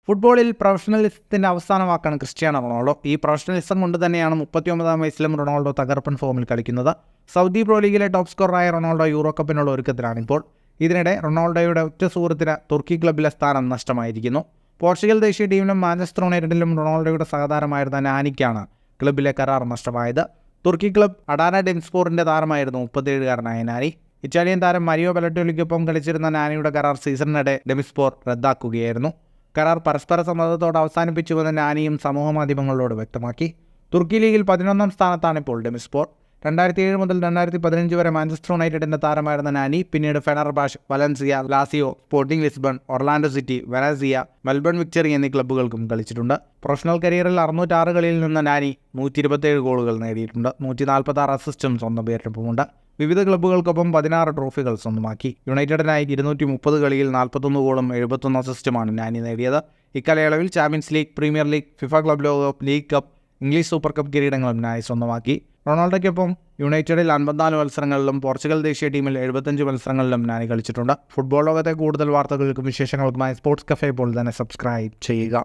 ഫുട്ബോളിൽ പ്രൊഫഷണലിസത്തിൻ്റെ അവസാന വാക്കാണ് ക്രിസ്ത്യാനോ റൊണാൾഡോ. ഈ പ്രൊഫഷണലിസം കൊണ്ട് തന്നെയാണ് 39-ാം വയസ്സിലും റൊണാൾഡോ തകർപ്പൻ ഫോമിൽ കളിക്കുന്നത്. സൗദി പ്രോ ലീഗിലെ ടോപ്പ് സ്കോററായ റൊണാൾഡോ യൂറോ കപ്പിനുള്ള ഒരുക്കത്തിലാണിപ്പോൾ. ഇതിനിടെ റൊണാൾഡോയുടെ ഉറ്റ സുഹൃത്തിന് തുർക്കി ക്ലബ്ബിലെ സ്ഥാനം നഷ്ടമായിരിക്കുന്നു. പോർച്ചുഗൽ ദേശീയ ടീമിലും മാഞ്ചസ്റ്റർ യുണൈറ്റഡിലും റൊണാൾഡോയുടെ സഹതാരമായിരുന്ന നാനിക്കാണ് ക്ലബ്ബിലെ കരാർ നഷ്ടമായത്. തുർക്കി ക്ലബ്ബ് അഡാന ഡെംസ്പോറിൻ്റെ താരമായിരുന്നു 37-കാരനായ നാനി. ഇറ്റാലിയൻ താരം മരിയോ ബലറ്റോലിക്കൊപ്പം കളിച്ചിരുന്ന നാനിയുടെ കരാർ സീസണിനിടെ ഡെമിസ്പോർ റദ്ദാക്കുകയായിരുന്നു. കരാർ പരസ്പര സമ്മതത്തോടെ അവസാനിപ്പിച്ചുവെന്ന് നാനിയും സമൂഹമാധ്യമങ്ങളോട് വ്യക്തമാക്കി. തുർക്കി ലീഗിൽ 11-ാം സ്ഥാനത്താണിപ്പോൾ ഡെമിസ്പോർ. 2007 മുതൽ 2015 വരെ മാഞ്ചസ്റ്റർ യുണൈറ്റഡിൻ്റെ താരമായിരുന്ന നാനി പിന്നീട് Fenerbahce, Valencia, Lazio, Sporting Lisbon, Orlando City, Venezia, Melbourne Victory എന്നീ ക്ലബ്ബുകൾക്കും കളിച്ചിട്ടുണ്ട്. പ്രൊഫഷണൽ കരിയറിൽ 606 കളിയിൽ നിന്ന് നാനി 127 ഗോളുകൾ നേടിയിട്ടുണ്ട്. 146 അസിസ്റ്റും സ്വന്തം പേരിനൊപ്പമുണ്ട്. വിവിധ ക്ലബ്ബുകൾക്കൊപ്പം 16 ട്രോഫികൾ സ്വന്തമാക്കി. യുണൈറ്റഡിനായി 230 കളിയിൽ 41 ഗോളും 71 അസിസ്റ്റുമാണ് നാനി നേടിയത്. ഇക്കാലയളവിൽ Champions League, Premier League, FIFA Club ലോകകപ്പ്, League Cup, English Super Cup കിരീടങ്ങളും നാനി സ്വന്തമാക്കി. റൊണാൾഡോയ്ക്കൊപ്പം യുണൈറ്റഡിൽ 54 മത്സരങ്ങളിലും പോർച്ചുഗൽ ദേശീയ ടീമിൽ 75 മത്സരങ്ങളിലും നാനി കളിച്ചിട്ടുണ്ട്. ഫുട്ബോൾ ലോകത്തെ കൂടുതൽ വാർത്തകൾക്കും വിശേഷങ്ങൾക്കുമായി സ്പോർട്സ് കഫേ ഇപ്പോൾ തന്നെ സബ്സ്ക്രൈബ് ചെയ്യുക.